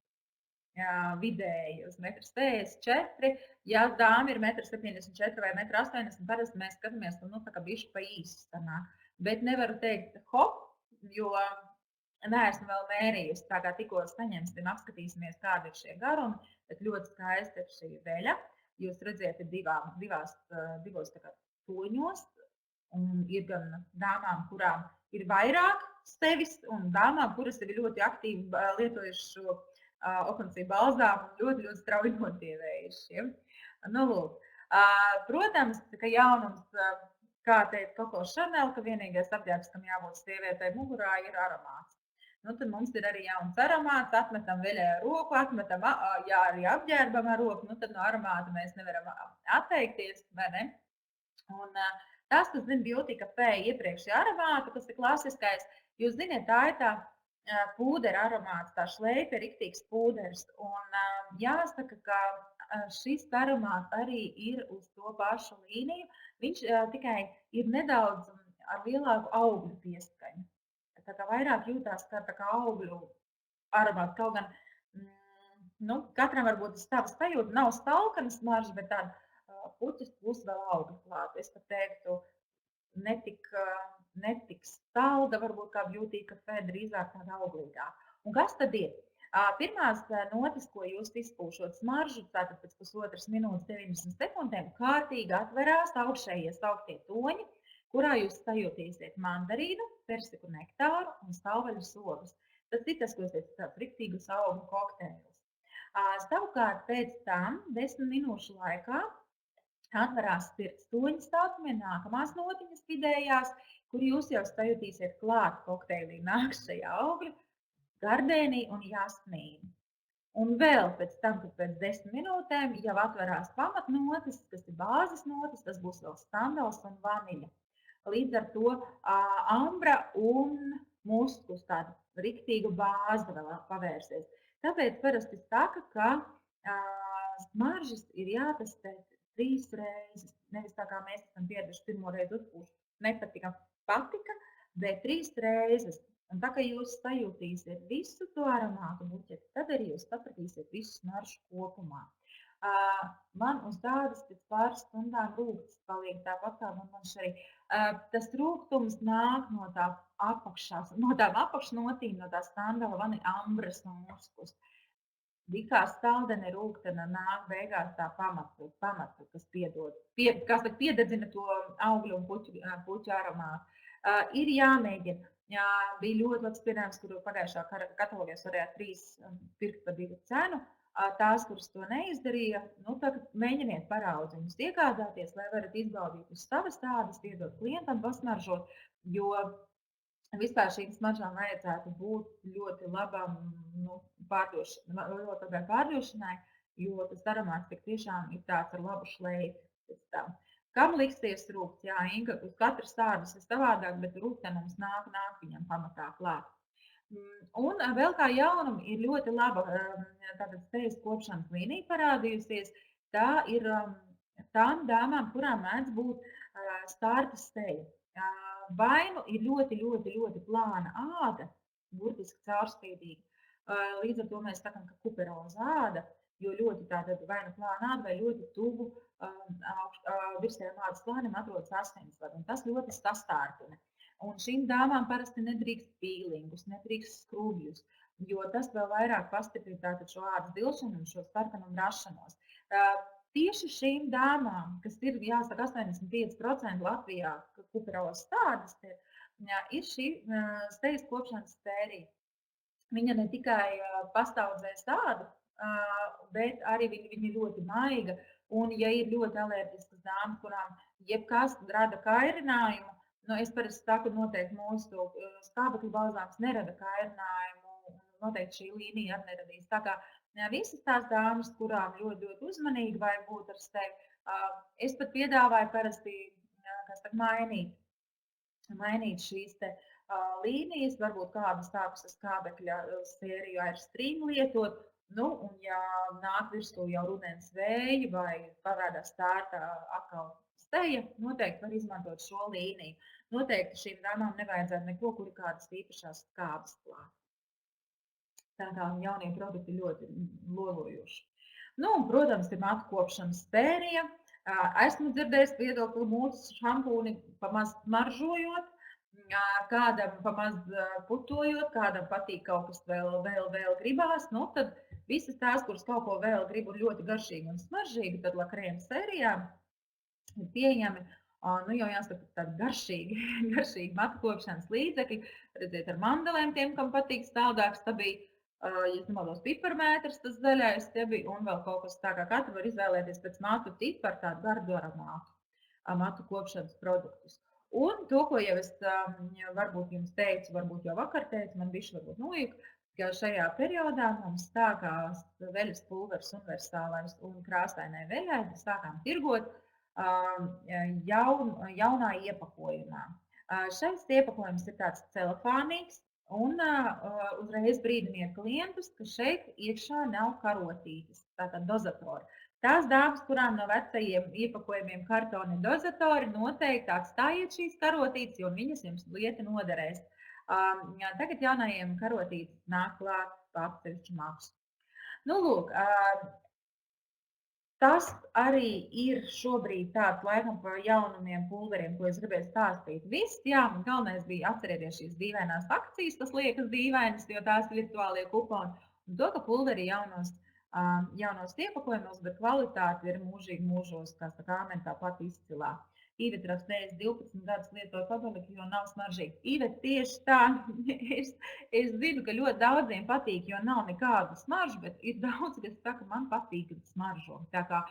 Vidēji uz 1,64 m. Ja dāma ir 1,74 m vai 1,80 m, parasti mēs skatāmies, ka tā kā bišķi pa īsu sanāk. Bet nevaru teikt hop, jo neesmu vēl mērījusi. Tā kā tikko saņemsim, apskatīsimies, kādi ir šie garumi, bet ļoti skaisti ir šī veļa. Jūs redziet, ir divos toņos, un ir gan dāmām, kurām ir vairāk sevis, un dāmām, kuras ir ļoti aktīvi lietojuši šo okansiju balzāmu un ļoti, ļoti strauji nodievējuši. Nu, lūk. Protams, ka jaunums, kā teica Koko Šanel, ka vienīgais apģērbs, kam jābūt sievietei mugurā, ir aromāts. Nu, tad mums ir arī jauns aromāts, atmetam veļai ar roku, atmetam, ja arī apģērbam ar roku, nu, tad no aromāta mēs nevaram atteikties, vai ne? Un tas, kas zina Beauty Café iepriekšējā aromāta, kas ir klasiskais, jūs ziniet, tā ir tā pūdera aromāts, tā šleipa ir riktīgs pūders. Un jāsaka, ka šis aromāts arī ir uz to pašu līniju. Viņš tikai ir nedaudz ar lielāku augļu pieskaņu. Tā kā vairāk jūtās kā augļu aromāts. Kaut gan nu, katram varbūt ir sava sajūta. Nav stalkana smarža, bet tāda puķis plus vēl augļu klāt. Es pat teiktu, netik stalda, varbūt kā Beauty Café, drīzāk tāda auglīgāka. Un kas tad ir? Pirmās notis, ko jūs izpūšot smaržu, tātad pēc pusotras minūtes 90 sekundēm, kārtīgi atverās augšējie sauktie toņi, kurā jūs sajūtīsiet mandarīnu, persiku nektāru un savvaļas ogas. Tas ir tas, ko es teicu, tāds riktīgus augļu kokteils. Savukārt pēc tam 10 minūšu laikā atverās spirts toņu stātumie nākamās notiņas vidējās, kur jūs jau sajutīsiet klāt kokteilī nākšajā augļu, gardēnī un jasmīnu. Un vēl pēc tam, kad pēc 10 minūtēm jau atverās pamatnotis, kas ir bāzes notis, tas būs vēl sandals un vaniļa. Līdz ar to ambra un muskus tāda riktīga bāze vēl pavērsies. Tāpēc parasti saka, ka smaržas ir jātestē 3 reizes. Nevis tā kā mēs esam pieraduši pirmo reizi uzpūst, nepatika, bet 3 reizes. Un tā kā jūs sajūtīsiet visu to aromātu buķeti, tad arī jūs sapratīsiet visu smaržu kopumā. Man uz tādas pēc pāris stundām rūktas paliek tāpat kā man arī. Tas rūgtums nāk no tā apakšās, no tām apakšnotīm, no tā sandala, vaniļa, ambras un muskus. Dikā staldene rūgtena nāk beigās tā pamatu, kas piededzina to augļu un puķu aromātu. Ir jāmēģina. Bija ļoti labs piedāvājums, kuru pagājušā katalogā varēja 3 pirkt par 2 cenu. Tās, kuras to neizdarīja, nu, tagad mēģiniet paraudzījumus iegādāties, lai varat izbaudīt uz savas tādas, iedot klientam pasmaržot, jo vispār šīm smaržām vajadzētu būt ļoti labam pārdošanai, jo tas aromāts tik tiešām ir tāds ar labu šleifi. Kam liksies rūkts? Jā, Inga, uz katras tādas ir savādāk, bet rūktenums nāk viņam pamatā klāt. Un vēl kā jaunum ir ļoti laba tātad sejas kopšanas līnija parādījusies. Tā ir tām dāmām, kurām mēdz būt stārtas seja. Vai nu ir ļoti, ļoti, ļoti plāna āda, burtiski caurspīdīga. Līdz ar to mēs sakam, ka kuperoza āda, jo ļoti tāda vai nu plāna āda vai ļoti tuvu virsējām ādas slānim atrodas asinsvadi, un tas ļoti sastārpina. Un šīm dāmām parasti nedrīkst pīlingus, nedrīkst skrubjus, jo tas vēl vairāk pastiprina šo ādas dilšanu un šo starpenumu rašanos. Tieši šīm dāmām, kas ir, jāsaka, 85% Latvijā kuperozas tādas, ir šī sejas kopšanas sērija. Viņa ne tikai pastaudzēs ādu, bet arī viņa ļoti maiga. Un, ja ir ļoti alerģiskas dāmas, kurām jebkas rada kairinājumu, es parasti saku, noteikti mūsu skābekļa balzāms nerada kairinājumu, noteikti šī līnija arī neradīs. Tā kā visas tās dāmas, kurām ļoti, ļoti uzmanīgi vajag būt ar sevi, es pat piedāvāju parasti mainīt šīs te līnijas, varbūt kādas sākas ar skābekļa sēriju ar stream lietot, Nu, un ja nāk virsū jau rudens vēji vai parādās stārta atkal steja, noteikti var izmantot šo līniju. Noteikti šīm dāmām nevajadzētu neko, kur ir kādas īpašās skābes klāt. Tā kā jaunie produkti ļoti lolojoši. Nu, un, protams, ir matu kopšanas spērija. Esmu dzirdējis viedokli mūsu šampūni pamaz smaržojot, kādam pamaz putojot, kādam patīk kaut kas vēl gribās. Nu, tad visas tās, kuras kaut ko vēl gribu ļoti garšīgi un smaržīgi, tad lakrēm sērijā ir pieejami. Nu, jau jāsaka, tādi garšīgi matu kopšanas līdzekļi. Redziet, ar mandelēm tiem, kam patīk stāvdāks, tā bija, ja nemaldos, piparmētrs, tas zaļais, te bija, un vēl kaut kas tā, kā katru var izvēlēties pēc matu tipa ar tādu gardu aromātu matu kopšanas produktus. Un to, ko jau es varbūt jums teicu, varbūt jau vakar teicu, man bišķi varbūt nojuka, ka šajā periodā mums sākās veļas pulveris universālais un krāsainai veļai, sākām tirgot jaunā iepakojumā. Šais iepakojums ir tāds celofānīgs un uzreiz brīdiniet klientus, ka šeit iekšā nav karotītes, tātad dozatori. Tās dāmas, kurām no vecajiem iepakojumiem kartoni dozatori, noteikti atstājiet šīs karotītes, jo viņas jums lieti noderēs. Tagad jaunajiem karotītes nāk klāt pa atsevišķu maksu. Nu, lūk, tas arī ir šobrīd tāds laikam par jaunumiem pulveriem, ko es gribēju stāstīt. Viss, jā, galvenais bija atcerēties šīs dīvainās akcijas, tas liekas dīvainas, jo tās virtuālie kuponi. Un to, ka pulveri jaunos iepakojumos, bet kvalitāte ir mūžīgi mūžos, kā saka, āmen tāpat izcilā. Iveta raksta, es 12 gadus lietoju pabaliku, jo nav smaržīgi. Iveta, tieši tā, es zinu, ka ļoti daudziem patīk, jo nav nekādu smaržu, bet ir daudz, kas saka, man patīk smaržo. Tā kā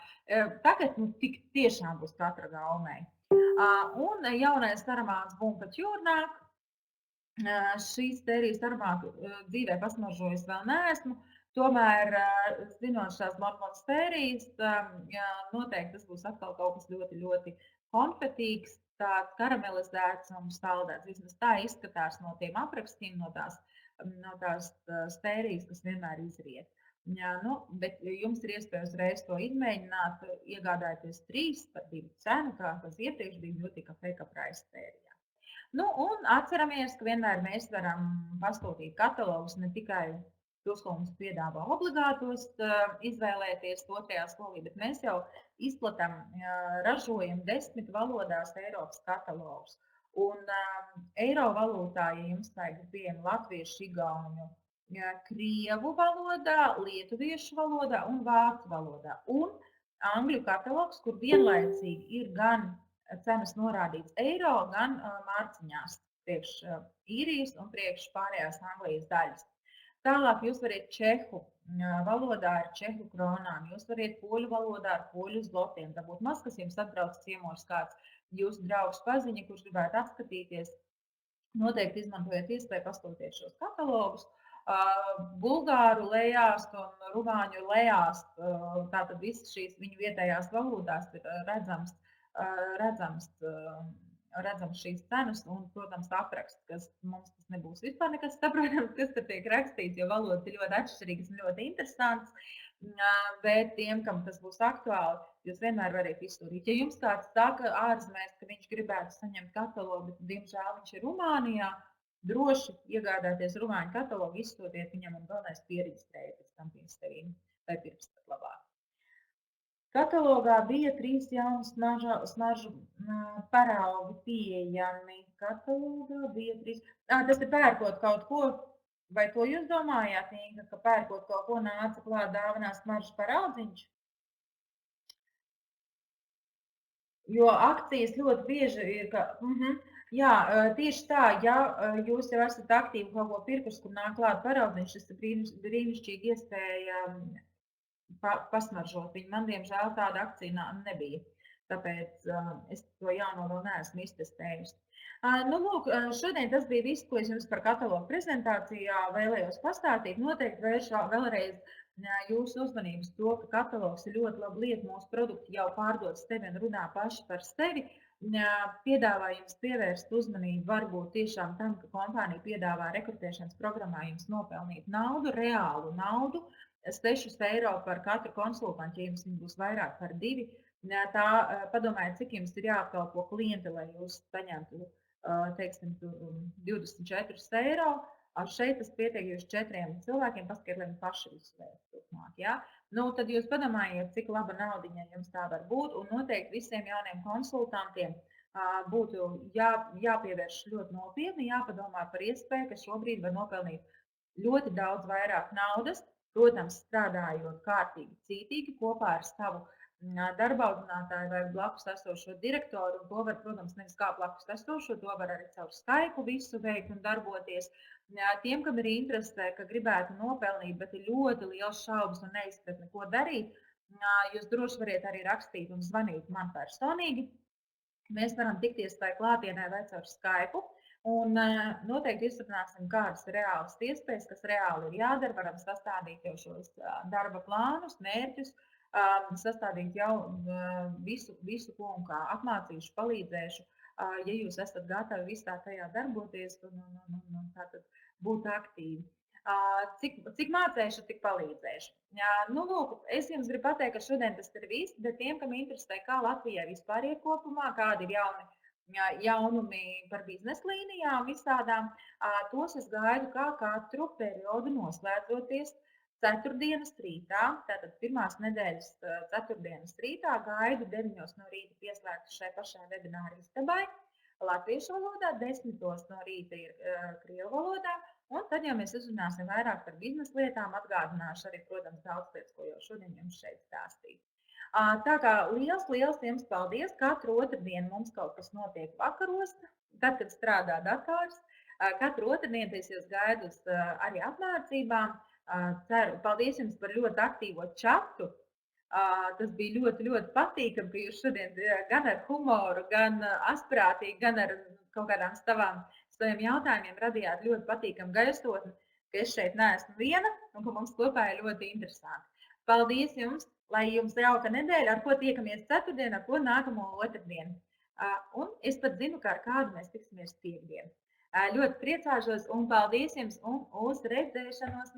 tagad tik tiešām būs katra gaumei. Un jaunais aromāts Bumpature nāk. Šīs sērijas aromātu dzīvē pasmaržojis vēl neesmu. Tomēr, zinot šās Mormonas sērijas, noteikti tas būs atkal kaut kas ļoti, ļoti konfetīgs, tāds karamelizēts un saldēts. Vismaz tā izskatās no tiem aprakstiem, no tās sērijas, kas vienmēr izriet. Nu, bet jums ir iespēja uzreiz to izmēģināt, iegādājoties 3 par 2 cenu, kā tas iepriekš bija Beauty Cafe Price sērijā. Nu, un atceramies, ka vienmēr mēs varam pasūtīt katalogus ne tikai tos, ko mums piedāvā obligātos izvēlēties 2. solī, bet mēs jau izplatām, ražojam 10 valodās Eiropas katalogus. Un eiro valūtā, ja jums vajag pieejami latviešu, igauņu, krievu valodā, lietuviešu valodā un vācu valodā. Un angļu katalogs, kur vienlaicīgi ir gan cenas norādīts eiro, gan mārciņās priekš īrijas un priekš pārējās Anglijas daļas. Tālāk jūs varat čehu valodā ar čehu kronām, jūs varat poļu valodā ar poļu zlotiem. Dabūt maz, kas jums atbrauc ciemos kāds jūsu draugs paziņa, kurš gribētu apskatīties. Noteikti izmantojiet iespēju pasūtīt šos katalogus. Bulgāru lejās un rumāņu lejās, tātad visas šīs viņu vietējās valodās ir redzams šīs cenas un, protams, apraksts, kas mums tas nebūs vispār nekas saprotams, kas tur tiek rakstīts, jo valodas ir ļoti atšķirīgas un ļoti interesants, bet tiem, kam tas būs aktuāli, jūs vienmēr varat izsūtīt. Ja jums kāds saka ārzemēs, ka viņš gribētu saņemt katalogu, bet, diemžēl, viņš ir Rumānijā, droši iegādāties rumāņu katalogu, izsūtiet viņam un galvenais pieregistrējiet pēc tam pie sevīm vai pirms pat labāk. Katalogā bija 3 jaunu smaržu paraugi pieejami. Katalogā bija 3. Tas ir pērkot kaut ko, vai to jūs domājāt, Inga, ka pērkot kaut ko nāca klāt dāvanā smaržu paraudziņš? Jo akcijas ļoti bieži ir, ka, jā, tieši tā, ja jūs jau esat aktīvi kaut ko pirkus, kur nāk klāt paraudziņš, tas ir brīnišķīgi iespēja pasmaržot viņu. Man, diemžēl, tāda akcija nebija. Tāpēc es to jauno vēl neesmu iztestējusi. Nu, lūk, šodien tas bija viss, ko es jums par katalogu prezentācijā vēlējos pastāstīt. Noteikti vēršu vēlreiz jūsu uzmanības to, ka katalogs ir ļoti laba lieta, mūsu produkti jau pārdod sevi un runā paši par sevi. Piedāvā jums pievērst uzmanību varbūt tiešām tam, ka kompānija piedāvā rekrutēšanas programmā jums nopelnīt naudu, reālu naudu, 6 eiro par katru konsultantu, ja jums būs vairāk par 2. Tā padomājiet, cik jums ir jāapkalpo klienti, lai jūs saņemtu, teiksim, 24 eiro. Šeit tas pietiek jūs 4 cilvēkiem, paskatiet, lai viņi paši visu veids turpmāk. Ja? Nu, tad jūs padomājiet, cik laba naudiņa jums tā var būt, un noteikti visiem jauniem konsultantiem būtu jāpievērš ļoti nopietni, jāpadomā par iespēju, ka šobrīd var nopelnīt ļoti daudz vairāk naudas, protams, strādājot kārtīgi, cītīgi kopā ar savu darba audzinātāju vai blakus esošo direktoru, un to var, protams, nevis kā blakus esošo, to var arī caur Skype visu veikt un darboties. Tiem, kam ir interese, ka gribētu nopelnīt, bet ir ļoti liels šaubas un neizpratne, ko darīt, jūs droši variet arī rakstīt un zvanīt man personīgi. Mēs varam tikties vai klātienē vai caur Skype. Un noteikti izrunāsim, kādas ir reālas iespējas, kas reāli ir jādara. Varam sastādīt jau šos darba plānus, mērķus, sastādīt jau visu, ko un kā apmācīšu, palīdzēšu. Ja jūs esat gatavi visā tajā darboties un tātad būt aktīvi. Cik mācēšu, tik palīdzēšu. Nu, lūk, es jums gribu pateikt, ka šodien tas ir viss, bet tiem, kam interesē, kā Latvijai vispār ir kopumā, kādi ir jaunumi par biznesa līnijām visādām, tos es gaidu kā katru periodu noslēdzoties ceturtdienas rītā, tātad pirmās nedēļas ceturtdienas rītā gaidu 9 no rīta pieslēgtu šai pašai webināru istabai. Latviešu valodā, 10 no rīta ir krievu valodā, un tad jau mēs uzrunāsim vairāk par biznesa lietām, atgādināšu arī, protams, daudz lietas, ko jau šodien jums šeit stāstīju. Tā kā liels jums paldies, katru otrdienu mums kaut kas notiek vakaros, tad, kad strādā dators, katru otrdienu es jūs gaidu uz arī apmācībām. Ceru, paldies jums par ļoti aktīvo čatu. Tas bija ļoti patīkami, ka jūs šodien gan ar humoru, gan asprātīgi, gan ar kaut kādām saviem jautājumiem radījāt ļoti patīkamu gaisotni, ka es šeit neesmu viena un ka mums kopā ir ļoti interesanti. Paldies jums, lai jums jauka nedēļa, ar ko tiekamies ceturtdien, ar ko nākamo otrdienu. Un es pat zinu, ka ar kādu mēs tiksimies piekdien. Ļoti priecāšos un paldies jums un uz redzēšanos.